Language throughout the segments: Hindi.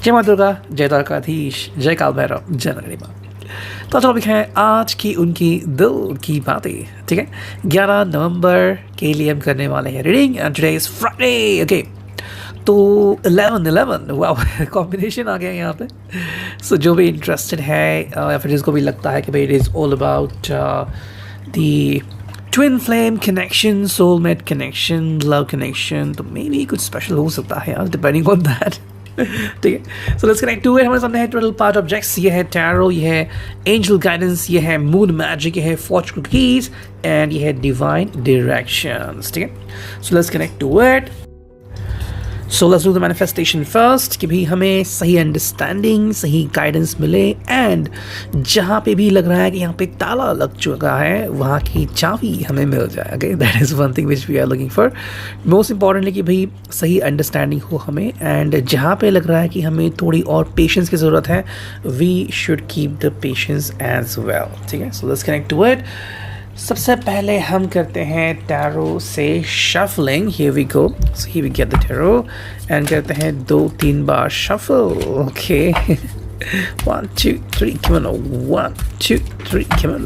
जय माँ दुर्गा, जय द्वारकाधीश, जय काल भैरव, जय नगरी माँ। तो टॉपिक है आज की उनकी दिल की बातें। ठीक है, 11 नवंबर के लिए हम करने वाले हैं reading and today is Friday. Okay, तो 11-11 वाह कॉम्बिनेशन आ गया यहाँ पे। सो जो भी इंटरेस्टेड है या फिर जिसको भी लगता है कि भाई it is all about the twin flame connection, soulmate connection, love connection, तो मे बी कुछ स्पेशल हो सकता है यार, डिपेंडिंग ऑन दैट। ठीक है, so let's connect to it. हमारे सामने है 12 पार्ट ऑब्जेक्ट्स। ये है टैरो, ये है एंजल गाइडेंस, ये है मून मैजिक, ये है फॉर्चून कीज एंड ये है डिवाइन डायरेक्शंस। ठीक है, so let's connect to it. So let's do the manifestation first कि भी हमें सही अंडरस्टैंडिंग, सही गाइडेंस मिले एंड जहाँ पे भी लग रहा है कि यहाँ पे ताला लग चुका है वहाँ की चाबी हमें मिल जाए। Okay, that is one thing which we are looking for. Most importantly कि भाई सही अंडरस्टैंडिंग हो हमें एंड जहाँ पे लग रहा है कि हमें थोड़ी और पेशेंस की ज़रूरत है, we should keep the patience as well. ठीक है, so let's connect to it. सबसे पहले हम करते हैं टैरो से shuffling. Here we go, so here we get the tarot and करते हैं 2-3 बार shuffle. Okay, 1 2 3 come on, 1 2 3 come on,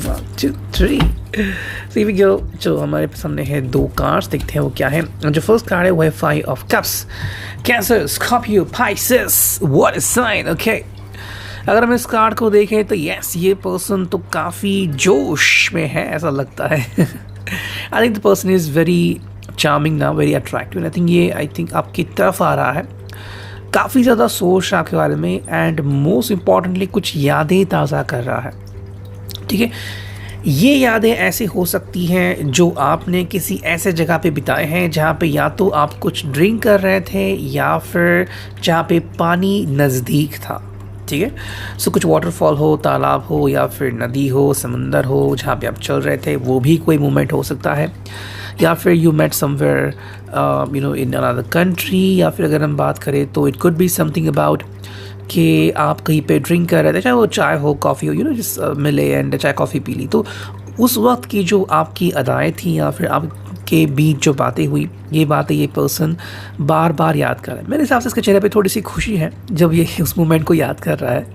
1 2 3। So here we go। जो हमारे सामने है 2 कार्ड्स, देखते हैं वो क्या है। जो फर्स्ट कार्ड है वो है 5 of cups. Cancer, Scorpio, Pisces, what is sine. Okay, अगर हम इस कार्ड को देखें तो यस, ये पर्सन तो काफ़ी जोश में है ऐसा लगता है। I think the person is very charming ना, वेरी अट्रैक्टिव। आई थिंक आपकी तरफ आ रहा है, काफ़ी ज़्यादा सोच रहा है आपके बारे में एंड मोस्ट इम्पॉर्टेंटली कुछ यादें ताज़ा कर रहा है। ठीक है, ये यादें ऐसी हो सकती हैं जो आपने किसी ऐसे जगह पे बिताए हैं जहाँ पे या तो आप कुछ ड्रिंक कर रहे थे या फिर जहाँ पे पानी नज़दीक था। ठीक है, सो कुछ वाटरफॉल हो, तालाब हो या फिर नदी हो, समंदर हो, जहाँ पे आप चल रहे थे वो भी कोई मोमेंट हो सकता है। या फिर you met somewhere in another country, या फिर अगर हम बात करें तो it could be something about कि आप कहीं पे ड्रिंक कर रहे थे, चाहे वो चाय हो, कॉफ़ी हो, जिस मिले एंड चाय कॉफ़ी पी ली, तो उस वक्त की जो आपकी अदाएँ थी या फिर आप के बीच जो बातें हुई, ये बातें ये पर्सन बार बार याद कर रहा है। मेरे हिसाब से इसके चेहरे पे थोड़ी सी खुशी है जब ये उस मोमेंट को याद कर रहा है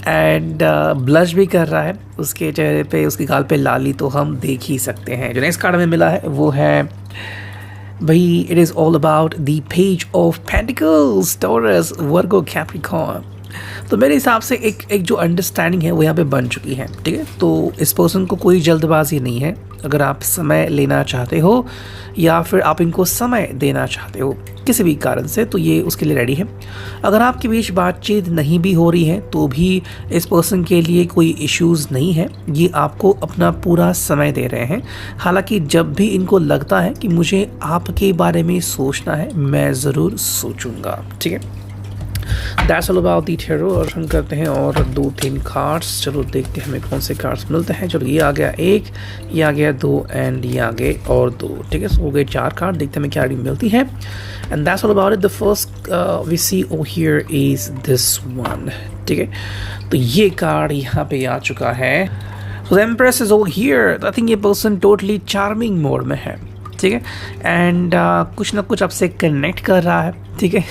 एंड ब्लश भी कर रहा है। उसके चेहरे पे, उसके गाल पे लाली तो हम देख ही सकते हैं। जो नेक्स्ट कार्ड में मिला है वो है भाई, it is all about the page of pentacles, taurus, Virgo, Capricorn. तो मेरे हिसाब से एक जो अंडरस्टैंडिंग है वो यहाँ पे बन चुकी है। ठीक है, तो इस पर्सन को कोई जल्दबाजी नहीं है। अगर आप समय लेना चाहते हो या फिर आप इनको समय देना चाहते हो किसी भी कारण से, तो ये उसके लिए रेडी है। अगर आपके बीच बातचीत नहीं भी हो रही है तो भी इस पर्सन के लिए कोई इश्यूज़ नहीं है। ये आपको अपना पूरा समय दे रहे हैं। हालांकि जब भी इनको लगता है कि मुझे आपके बारे में सोचना है, मैं ज़रूर सोचूंगा। ठीक है, that's all about the tarot. और हम करते हैं और 2-3 कार्ड्स। चलो देखते हैं हमें कौन से कार्ड्स मिलते हैं। चलो ये आ गया 1, ये आ गया 2 एंड ये आ गए और 2। ठीक है, सो हो गए 4 कार्ड। देखते हैं हमें क्या रीडिंग मिलती है and that's all about it. The first we see over here is this one. ठीक है, तो ये कार्ड यहाँ पे आ चुका है। So the empress is over here. I think ये पर्सन टोटली चार्मिंग मोड में है। ठीक है, एंड कुछ ना कुछ आपसे कनेक्ट कर रहा है। ठीक है,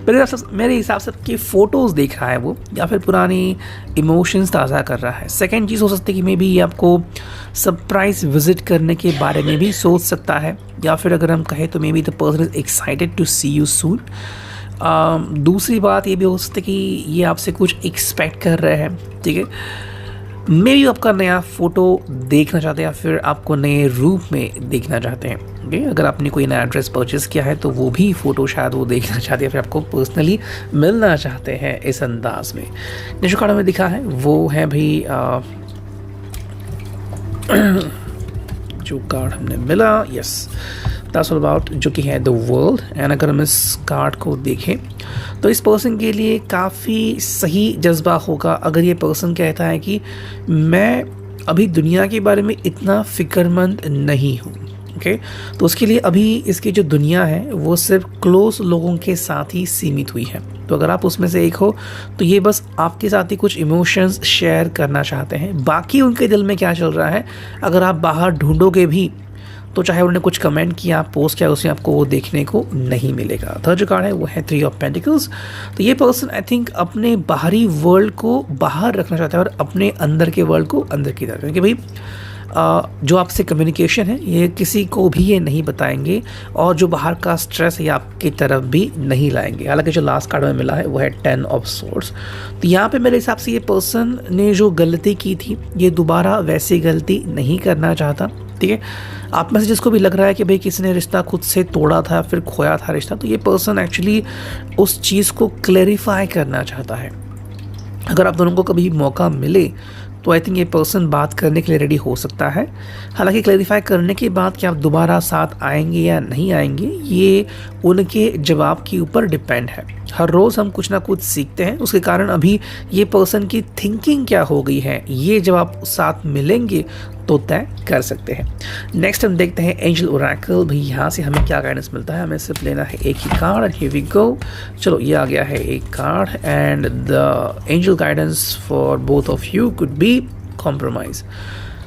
मेरे हिसाब से आपकी फ़ोटोज़ देख रहा है वो, या फिर पुरानी इमोशंस ताज़ा कर रहा है। सेकंड चीज़ हो सकती है कि मे बी ये आपको सरप्राइज विजिट करने के बारे में भी सोच सकता है, या फिर अगर हम कहें तो maybe the person is excited to see you soon. दूसरी बात ये भी हो सकती है कि ये आपसे कुछ एक्सपेक्ट कर रहे हैं। ठीक है, मे बी आपका नया फ़ोटो देखना चाहते हैं या फिर आपको नए रूप में देखना चाहते हैं। ओके, अगर आपने कोई नया ड्रेस परचेस किया है तो वो भी फ़ोटो शायद वो देखना चाहते हैं, फिर आपको पर्सनली मिलना चाहते हैं इस अंदाज में। जो कार्ड में दिखा है वो है भाई जो कार्ड हमने मिला, यस, दैट्स ऑल अबाउट, जो कि है द वर्ल्ड। एंड अगर हम इस कार्ड को देखें तो इस पर्सन के लिए काफ़ी सही जज्बा होगा अगर ये पर्सन कहता है कि मैं अभी दुनिया के बारे में इतना फ़िक्रमंद नहीं हूँ। ओके, तो उसके लिए अभी इसकी जो दुनिया है वो सिर्फ क्लोज लोगों के साथ ही सीमित हुई है। तो अगर आप उसमें से एक हो तो ये बस आपके साथ ही कुछ इमोशंस शेयर करना चाहते हैं। बाकी उनके दिल में क्या चल रहा है अगर आप बाहर ढूंढोगे भी तो चाहे उन्होंने कुछ कमेंट किया, पोस्ट किया, उसमें आपको वो देखने को नहीं मिलेगा। थर्ड जो कार्ड है वो है 3 ऑफ पेंटिकल्स। तो ये पर्सन आई थिंक अपने बाहरी वर्ल्ड को बाहर रखना चाहता है और अपने अंदर के वर्ल्ड को अंदर की तरफ, क्योंकि भाई जो आपसे कम्युनिकेशन है ये किसी को भी ये नहीं बताएंगे और जो बाहर का स्ट्रेस है ये आपकी तरफ भी नहीं लाएंगे। हालांकि जो लास्ट कार्ड में मिला है वो है 10 ऑफ सोर्ड्स। तो यहाँ पे मेरे हिसाब से ये पर्सन ने जो गलती की थी ये दोबारा वैसी गलती नहीं करना चाहता। ठीक है, आप में से जिसको भी लग रहा है कि भाई किसी ने रिश्ता खुद से तोड़ा था फिर खोया था रिश्ता, तो ये पर्सन एक्चुअली उस चीज़ को क्लैरिफाई करना चाहता है। अगर आप दोनों को कभी मौका मिले तो आई थिंक ये पर्सन बात करने के लिए रेडी हो सकता है। हालांकि क्लैरिफाई करने के बाद कि आप दोबारा साथ आएंगे या नहीं आएंगे ये उनके जवाब के ऊपर डिपेंड है। हर रोज़ हम कुछ ना कुछ सीखते हैं, उसके कारण अभी ये पर्सन की थिंकिंग क्या हो गई है ये जब आप साथ मिलेंगे तो तय कर सकते हैं। नेक्स्ट हम देखते हैं एंजल ओरेकल। भाई यहाँ से हमें क्या गाइडेंस मिलता है, हमें सिर्फ लेना है एक ही card and here we go. चलो ये आ गया है एक card and the angel guidance for both of you could be compromise.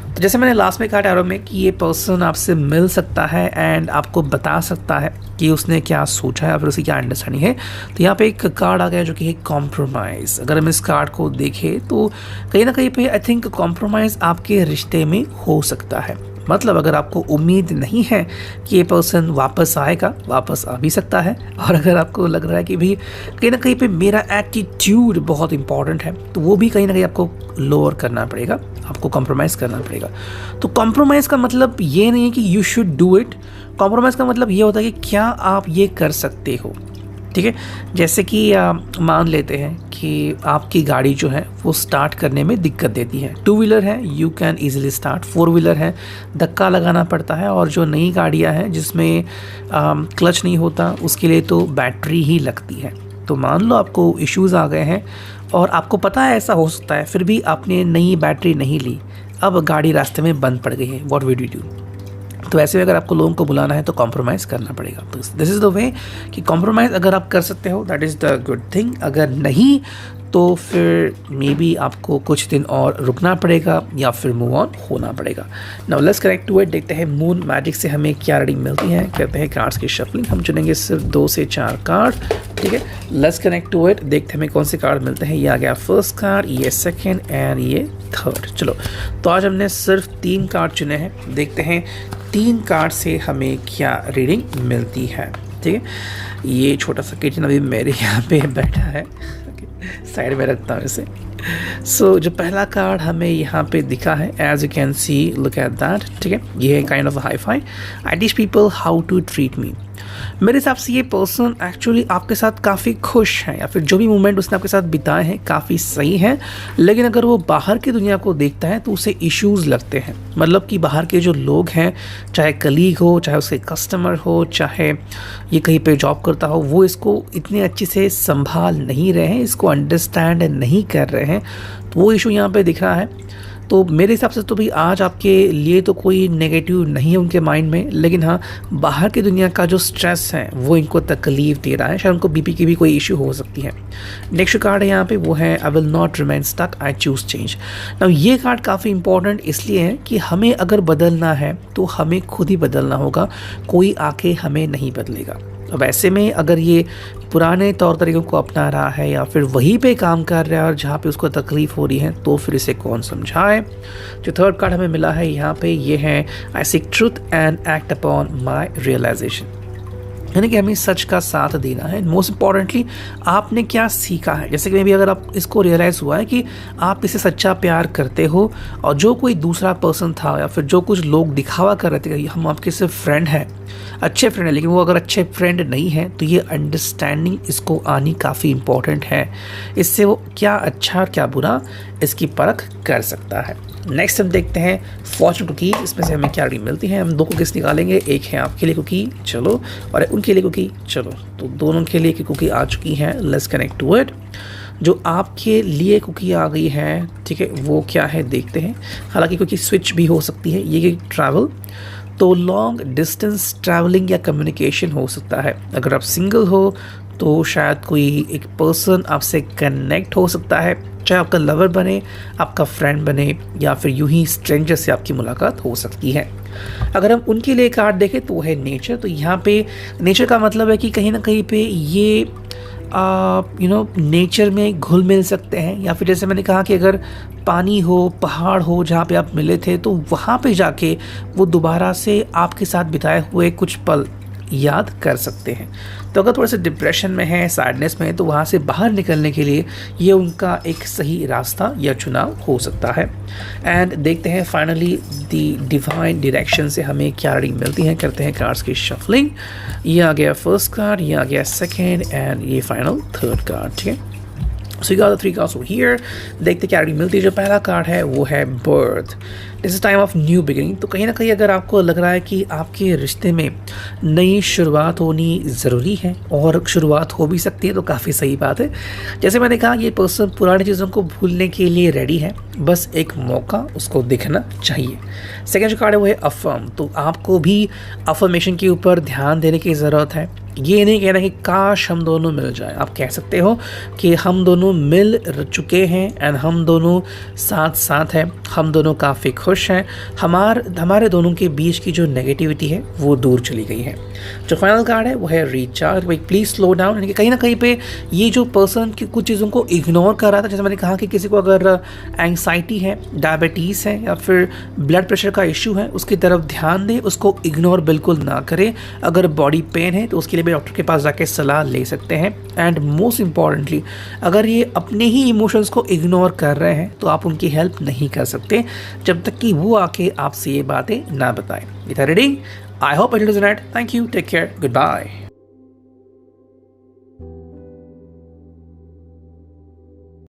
तो जैसे मैंने लास्ट में कहा टैरो में कि ये पर्सन आपसे मिल सकता है एंड आपको बता सकता है कि उसने क्या सोचा है या फिर उसकी क्या अंडरस्टैंडिंग है। तो यहाँ पे एक कार्ड आ गया जो कि है कॉम्प्रोमाइज़। अगर हम इस कार्ड को देखें तो कहीं ना कहीं पे आई थिंक कॉम्प्रोमाइज़ आपके रिश्ते में हो सकता है। मतलब अगर आपको उम्मीद नहीं है कि ये पर्सन वापस आएगा, वापस आ भी सकता है। और अगर आपको लग रहा है कि भाई कहीं ना कहीं पे मेरा एटीट्यूड बहुत इंपॉर्टेंट है, तो वो भी कहीं ना कहीं आपको लोअर करना पड़ेगा, आपको कॉम्प्रोमाइज़ करना पड़ेगा। तो कॉम्प्रोमाइज़ का मतलब ये नहीं है कि you should do it. Compromise का मतलब ये होता है कि क्या आप ये कर सकते हो। ठीक है, जैसे कि मान लेते हैं कि आपकी गाड़ी जो है वो स्टार्ट करने में दिक्कत देती है। 2 व्हीलर है you can easily start, 4 wheeler है धक्का लगाना पड़ता है, और जो नई गाड़ियां हैं जिसमें क्लच नहीं होता उसके लिए तो बैटरी ही लगती है। तो मान लो आपको इश्यूज़ आ गए हैं और आपको पता है ऐसा हो सकता है, फिर भी आपने नई बैटरी नहीं ली, अब गाड़ी रास्ते में बंद पड़ गई है, व्हाट विल यू डू। तो ऐसे में अगर आपको लोगों को बुलाना है तो कॉम्प्रोमाइज़ करना पड़ेगा। तो दिस इज़ द वे कि कॉम्प्रोमाइज़ अगर आप कर सकते हो that is the good thing, अगर नहीं तो फिर मे बी आपको कुछ दिन और रुकना पड़ेगा या फिर मूव ऑन होना पड़ेगा। Now let's connect to it, देखते हैं मून मैजिक से हमें क्या रीडिंग मिलती है। कहते हैं कार्ड्स की शफलिंग, हम चुनेंगे सिर्फ 2 से 4 कार्ड। ठीक है, लेट्स कनेक्ट टू इट, देखते हैं हमें कौन से कार्ड मिलते हैं। ये आ गया फर्स्ट कार्ड, ये सेकेंड एंड ये थर्ड। चलो तो आज हमने सिर्फ 3 कार्ड चुने हैं, देखते हैं 3 कार्ड से हमें क्या रीडिंग मिलती है। ठीक है, ये छोटा सा किचन अभी मेरे यहाँ पे बैठा है, साइड में रखता हूँ इसे। सो जो पहला कार्ड हमें यहाँ पे दिखा है, as you can see, look at that. ठीक है, ये है kind of high five, I teach people how to treat me. मेरे हिसाब से ये पर्सन एक्चुअली आपके साथ काफ़ी खुश है, या फिर जो भी मोमेंट उसने आपके साथ बिताए हैं काफ़ी सही है, लेकिन अगर वो बाहर की दुनिया को देखता है तो उसे इश्यूज़ लगते हैं। मतलब कि बाहर के जो लोग हैं, चाहे कलीग हो, चाहे उसके कस्टमर हो, चाहे ये कहीं पे जॉब करता हो, वो इसको इतने अच्छे से संभाल नहीं रहे हैं, इसको अंडरस्टैंड नहीं कर रहे हैं, तो वो इशू यहाँ पे दिख रहा है। तो मेरे हिसाब से तो भाई आज आपके लिए तो कोई नेगेटिव नहीं है उनके माइंड में, लेकिन हाँ बाहर की दुनिया का जो स्ट्रेस है वो इनको तकलीफ दे रहा है, शायद उनको बीपी की भी कोई इशू हो सकती है। नेक्स्ट कार्ड है यहाँ पे, वो है I will not remain stuck, I choose change. Now ये कार्ड काफ़ी इंपॉर्टेंट इसलिए है कि हमें अगर बदलना है तो हमें खुद ही बदलना होगा, कोई आके हमें नहीं बदलेगा। अब ऐसे में अगर ये पुराने तौर तरीक़ों को अपना रहा है या फिर वहीं पे काम कर रहा है और जहाँ पे उसको तकलीफ़ हो रही है, तो फिर इसे कौन समझाए। जो थर्ड कार्ड हमें मिला है यहाँ पे, ये है I seek truth and act upon my realization, यानी कि हमें सच का साथ देना है। मोस्ट इंपॉर्टेंटली आपने क्या सीखा है, जैसे कि मे भी अगर आप इसको रियलाइज़ हुआ है कि आप इसे सच्चा प्यार करते हो और जो कोई दूसरा पर्सन था या फिर जो कुछ लोग दिखावा कर रहे थे कि हम आपके सिर्फ फ्रेंड हैं, अच्छे फ्रेंड है, लेकिन वो अगर अच्छे फ्रेंड नहीं है, तो ये अंडरस्टैंडिंग इसको आनी काफ़ी इम्पॉर्टेंट है। इससे वो क्या अच्छा और क्या बुरा इसकी परख कर सकता है। नेक्स्ट हम देखते हैं फॉर्चून कुकी, इसमें से हमें क्या रीडिंग मिलती है। हम 2 कुकीज़ निकालेंगे, एक है आपके लिए कुकी, चलो, और उनके लिए कुकी, चलो। तो दोनों के लिए कुकी आ चुकी है, लेट्स कनेक्ट टू इट। जो आपके लिए कुकी आ गई है, ठीक है, वो क्या है देखते हैं। हालांकि कुकी स्विच भी हो सकती है, ये ट्रैवल, तो लॉन्ग डिस्टेंस ट्रैवलिंग या कम्युनिकेशन हो सकता है। अगर आप सिंगल हो तो शायद कोई एक पर्सन आपसे कनेक्ट हो सकता है, चाहे आपका लवर बने, आपका फ्रेंड बने, या फिर यूं ही स्ट्रेंजर से आपकी मुलाकात हो सकती है। अगर हम उनके लिए कार्ड देखें तो वो है नेचर। तो यहाँ पे नेचर का मतलब है कि कहीं ना कहीं पे ये नेचर में घुल मिल सकते हैं, या फिर जैसे मैंने कहा कि अगर पानी हो, पहाड़ हो जहाँ पे आप मिले थे, तो वहाँ पे जाके वो दोबारा से आपके साथ बिताए हुए कुछ पल याद कर सकते हैं। तो अगर थोड़ा सा डिप्रेशन में है, सैडनेस में है, तो वहाँ से बाहर निकलने के लिए ये उनका एक सही रास्ता या चुनाव हो सकता है। एंड देखते हैं फाइनली द डिवाइन डायरेक्शन से हमें क्या रीडिंग मिलती है। करते हैं कार्ड्स की शफलिंग। ये आ गया फर्स्ट कार्ड, ये आ गया सेकेंड, एंड ये फाइनल थर्ड कार्ड। ठीक है, so you got the 3 cards over here. देखते क्या रीडिंग मिलती है। जो पहला कार्ड है वो है birth. This is time of new beginning. तो कहीं ना कहीं अगर आपको लग रहा है कि आपके रिश्ते में नई शुरुआत होनी ज़रूरी है, और शुरुआत हो भी सकती है, तो काफ़ी सही बात है। जैसे मैंने कहा, ये पर्सन पुरानी चीज़ों को भूलने के लिए रेडी है, बस एक मौका उसको दिखना चाहिए। सेकेंड जो कार्ड है वो है अफर्म। तो आपको भी अफर्मेशन के ऊपर ध्यान देने की ज़रूरत है। ये नहीं कहना कि काश हम दोनों मिल जाए। आप कह सकते हो कि हम दोनों मिल चुके हैं एंड हम दोनों साथ साथ हैं, हम दोनों काफ़ी खुश हैं, हमारे दोनों के बीच की जो नेगेटिविटी है वो दूर चली गई है। जो फाइनल कार्ड है वो है रिचार्ज। भाई प्लीज़ स्लो डाउन। यानी कि कहीं ना कहीं पे ये जो पर्सन की कुछ चीज़ों को इग्नोर कर रहा था, जैसे मैंने कहा कि किसी को अगर एंग्जाइटी है, डायबिटीज़ है, या फिर ब्लड प्रेशर का इशू है, उसकी तरफ ध्यान दे, उसको इग्नोर बिल्कुल ना करे। अगर बॉडी पेन है तो उसके लिए भी डॉक्टर के पास जाके सलाह ले सकते हैं। एंड मोस्ट इम्पॉर्टेंटली, अगर ये अपने ही इमोशंस को इग्नोर कर रहे हैं तो आप उनकी हेल्प नहीं कर सकते जब तक कि वो आके आपसे ये बातें ना बताएं। ये था reading. I hope it is that. Thank you, take care, good bye.